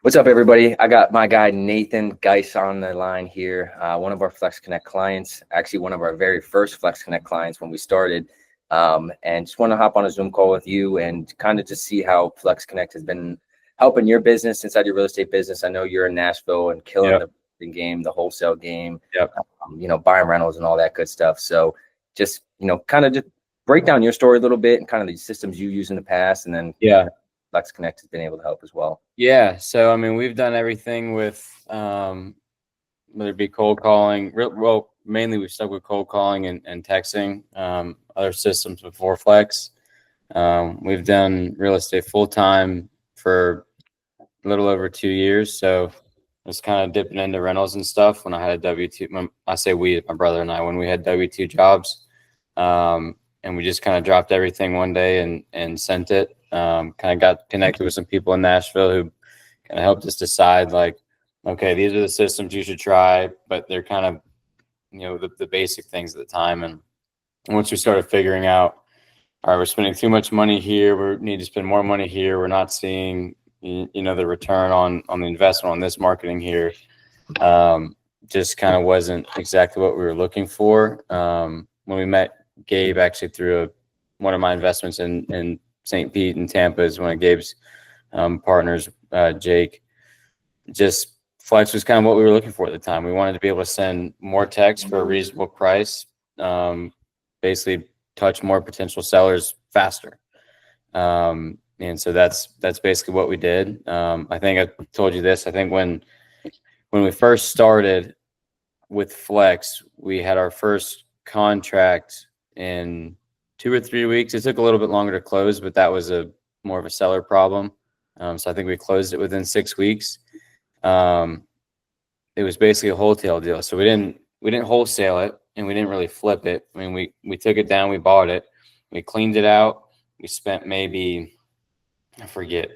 What's up, everybody? I got my guy Nathan Geis on the line here, one of our Flex Connect clients, actually one of our very first Flex Connect clients when we started, and just want to hop on a Zoom call with you and kind of just see how Flex Connect has been helping your business inside your real estate business. I know you're in Nashville and killing the game, the wholesale game, buying rentals and all that good stuff. So just, kind of just break down your story a little bit and kind of the systems you used in the past, and then Flex Connect has been able to help as well. Yeah. So, I mean, we've done everything with, whether it be cold calling, well, mainly we've stuck with cold calling and texting, other systems before Flex. We've done real estate full-time for a little over 2 years. So just kind of dipping into rentals and stuff when I had a W-2, I say we, my brother and I, when we had W-2 jobs, and we just kind of dropped everything one day and sent it. Kind of got connected with some people in Nashville who kind of helped us decide, like, okay, these are the systems you should try, but they're kind of, the basic things at the time. And once we started figuring out, all right, we're spending too much money here, we need to spend more money here, we're not seeing, the return on the investment on this marketing here, just kind of wasn't exactly what we were looking for. When we met Gabe, actually through one of my investments in St. Pete and Tampa, is one of Gabe's partners, Jake. Just Flex was kind of what we were looking for at the time. We wanted to be able to send more text for a reasonable price, basically touch more potential sellers faster. And so that's basically what we did. I think I told you this. I think when we first started with Flex, we had our first contract in 2 or 3 weeks. It took a little bit longer to close, but that was more of a seller problem. So I think we closed it within 6 weeks. It was basically a wholesale deal. So we didn't wholesale it, and we didn't really flip it. I mean, we took it down, we bought it, we cleaned it out. We spent maybe, I forget.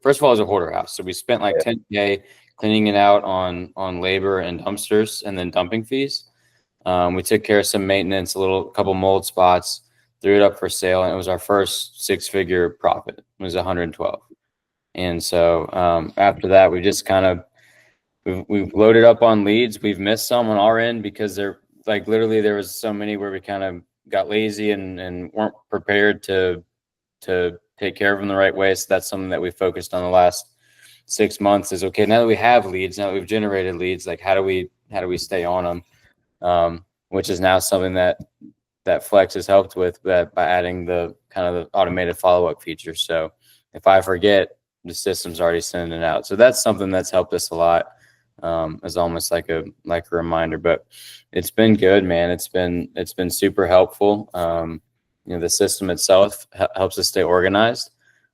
First of all, it was a hoarder house. So we spent like $10K cleaning it out on labor and dumpsters and then dumping fees. We took care of some maintenance, couple mold spots, threw it up for sale, and it was our first 6-figure profit. It was 112. And so after that, we just kind of we've loaded up on leads. We've missed some on our end because they're like literally there was so many where we kind of got lazy and weren't prepared to take care of them the right way. So that's something that we focused on the last 6 months. Is okay, now that we have leads, now that we've generated leads, like how do we stay on them? Which is now something that Flex has helped with by adding the kind of the automated follow-up feature. So if I forget, the system's already sending it out. So that's something that's helped us a lot, as almost like a reminder. But it's been good, man. It's been super helpful. The system itself helps us stay organized,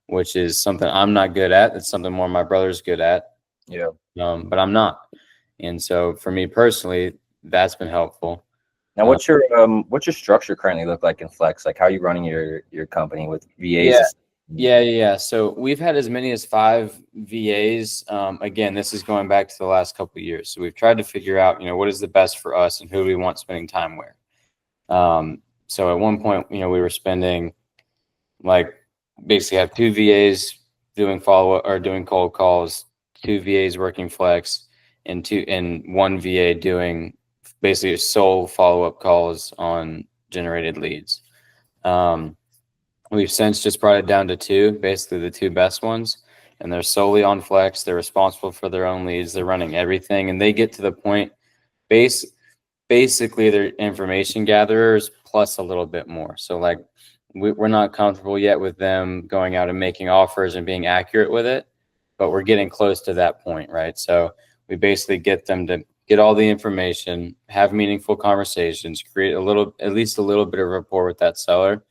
which is something I'm not good at. It's something more my brother's good at. Yeah. But I'm not. And so for me personally, that's been helpful. Now, what's your structure currently look like in Flex? Like, how are you running your company with VAs? Yeah. So we've had as many as 5 VAs. Again, this is going back to the last couple of years. So we've tried to figure out, what is the best for us and who do we want spending time where. So at one point, we were spending basically have 2 VAs doing follow-up or doing cold calls, 2 VAs working Flex, and 1 VA doing basically sole follow-up calls on generated leads. We've since just brought it down to 2, basically the 2 best ones, and they're solely on Flex. They're responsible for their own leads. They're running everything, and they get to the point, basically they're information gatherers plus a little bit more. So we're not comfortable yet with them going out and making offers and being accurate with it, but we're getting close to that point, right? So we basically get them to get all the information, have meaningful conversations, create at least a little bit of rapport with that seller.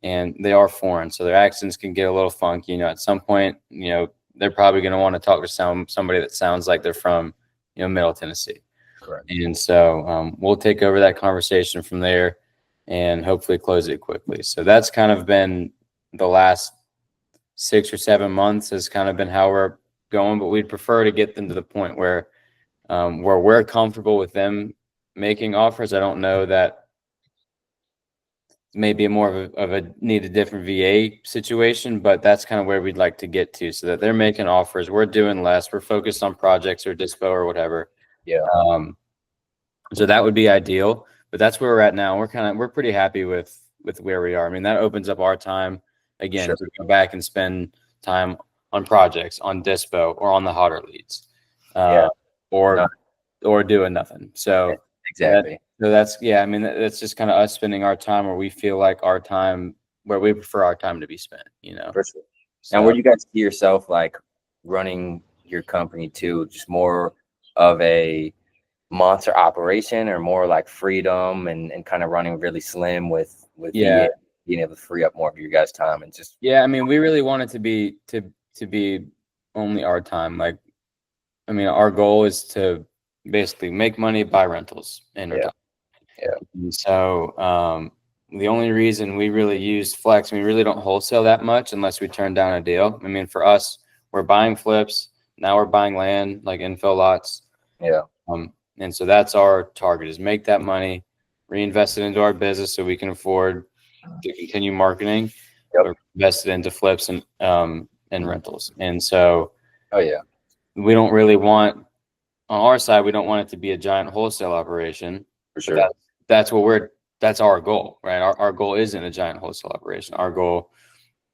And they are foreign, so their accents can get a little funky. At some point, they're probably going to want to talk to somebody that sounds like they're from, Middle Tennessee. Correct. And so we'll take over that conversation from there and hopefully close it quickly. So that's kind of been the last 6 or 7 months has kind of been how we're going, but we'd prefer to get them to the point where we're comfortable with them making offers. I don't know that maybe more of a need a different VA situation, but that's kind of where we'd like to get to, so that they're making offers. We're doing less. We're focused on projects or dispo or whatever. Yeah. So that would be ideal, but that's where we're at now. We're pretty happy with where we are. I mean, that opens up our time again Sure. to go back and spend time on projects, on dispo, or on the hotter leads, Yeah. or doing nothing. So Exactly. that's, yeah, I mean, that's just kind of us spending our time where we feel like our time, where we prefer our time to be spent, you know. For sure. So, Now, where do you guys see yourself like running your company to? Just more of a monster operation, or more like freedom and kind of running really slim with yeah, being able to free up more of your guys' time and just yeah. I mean, we really want it to be only our time. Like, I mean, our goal is to basically make money, buy rentals, and retire. Yeah. And so the only reason we really use flex, we really don't wholesale that much unless we turn down a deal. I mean, for us, we're buying flips. Now we're buying land, like infill lots. Yeah. And so that's our target, is make that money, reinvest it into our business so we can afford to continue marketing, Yep. or invest it into flips and rentals. And so Oh yeah. we don't really want, on our side, we don't want it to be a giant wholesale operation. For sure. That's our goal, right? Our goal isn't a giant wholesale operation. Our goal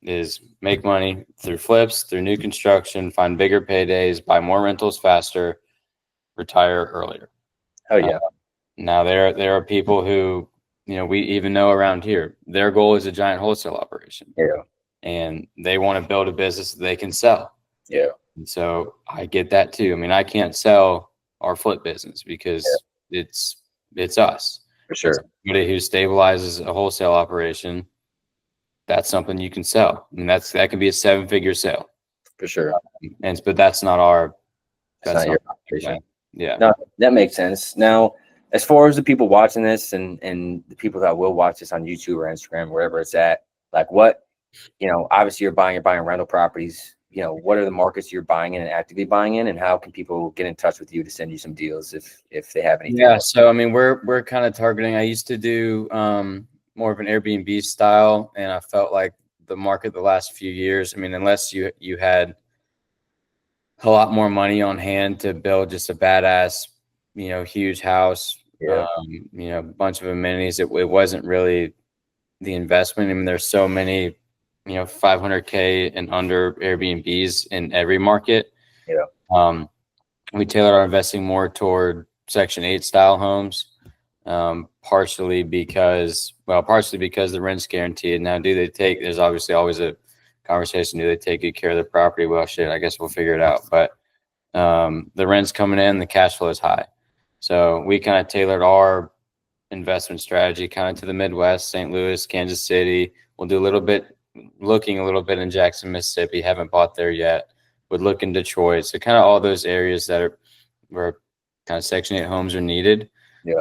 is make money through flips, through new construction, find bigger paydays, buy more rentals faster, retire earlier. Oh yeah. Now there are people who, you know, we even know around here, their goal is a giant wholesale operation. Yeah. And they want to build a business that they can sell. Yeah. And so I get that too. I mean, I can't sell our flip business because it's us. For sure. Somebody who stabilizes a wholesale operation, that's something you can sell. I mean, that can be a 7-figure sale. For sure. But that's not our. That's not your operation. Yeah. No, that makes sense. Now, as far as the people watching this and the people that will watch this on YouTube or Instagram, wherever it's at, like what, you know, obviously you're buying rental properties. You know, what are the markets you're buying in and actively buying in, and how can people get in touch with you to send you some deals if they have anything? Yeah. So, I mean, we're kind of targeting, I used to do more of an Airbnb style, and I felt like the market the last few years, I mean, unless you had a lot more money on hand to build just a badass, you know, huge house, Yeah. You know, a bunch of amenities, it wasn't really the investment. I mean, there's so many, you know, 500K and under Airbnbs in every market. Yeah. We tailored our investing more toward Section 8 style homes, partially because the rent's guaranteed. Now, there's obviously always a conversation, do they take good care of the property? Well, shit, I guess we'll figure it out. But the rent's coming in, the cash flow is high. So we kind of tailored our investment strategy kind of to the Midwest, St. Louis, Kansas City. We'll do looking a little bit in Jackson, Mississippi. Haven't bought there yet. Would look in Detroit. So kind of all those areas where kind of Section 8 homes are needed. Yeah.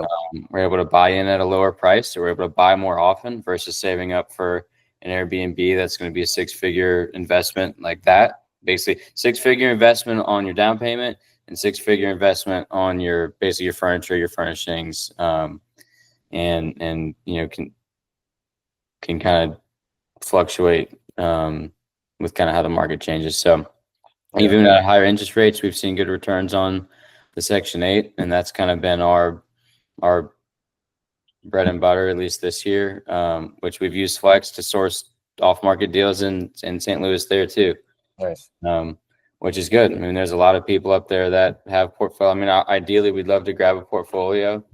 We're able to buy in at a lower price, so we're able to buy more often versus saving up for an Airbnb that's going to be a 6-figure investment like that. Basically, 6-figure investment on your down payment and 6-figure investment on your furniture, your furnishings, and you know, can kind of fluctuate with kind of how the market changes. So even at higher interest rates, we've seen good returns on the Section 8, and that's kind of been our bread and butter, at least this year, which we've used flex to source off-market deals in St. Louis there too. Nice. Which is good. I mean, there's a lot of people up there that have portfolio. I mean, ideally, we'd love to grab a portfolio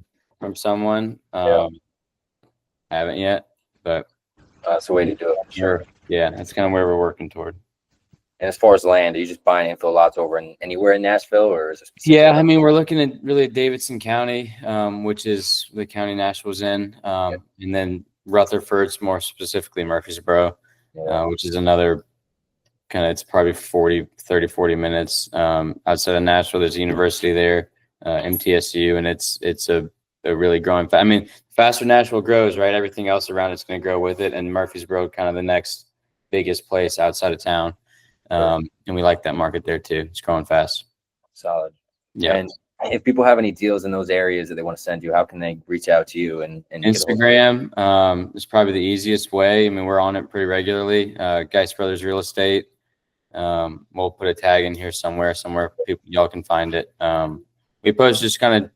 from someone. Haven't yet, but that's the way to do it. Sure. Yeah, that's kind of where we're working toward. And as far as land, are you just buying infill lots over anywhere in Nashville, or is it? Yeah, I mean, we're looking at really Davidson County, which is the county Nashville's in, and then Rutherford's more specifically Murfreesboro, which is another kind of, it's probably 40 minutes outside of Nashville. There's a university there, MTSU, and it's a really growing. I mean, faster Nashville grows, right? Everything else around it's going to grow with it, and Murfreesboro kind of the next biggest place outside of town. And we like that market there too. It's growing fast. Solid. Yeah. And if people have any deals in those areas that they want to send you, how can they reach out to you and get a hold of you? Instagram is probably the easiest way. I mean, we're on it pretty regularly. Geis Brothers Real Estate. We'll put a tag in here somewhere people y'all can find it. We post just kind of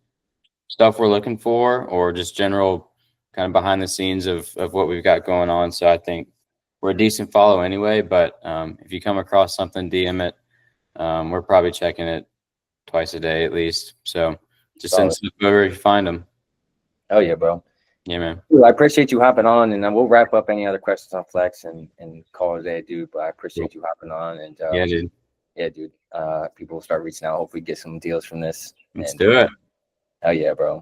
stuff we're looking for, or just general kind of behind the scenes of what we've got going on. So I think we're a decent follow anyway, but if you come across something, DM it. We're probably checking it twice a day at least. So just send stuff over if you find them. Oh yeah, bro. Yeah, man. Dude, I appreciate you hopping on, and then we'll wrap up any other questions on Flex and call it a day, dude. But I appreciate you hopping on, and yeah, dude. Yeah, dude. People will start reaching out. Hopefully, get some deals from this. Let's do it. Oh yeah, bro.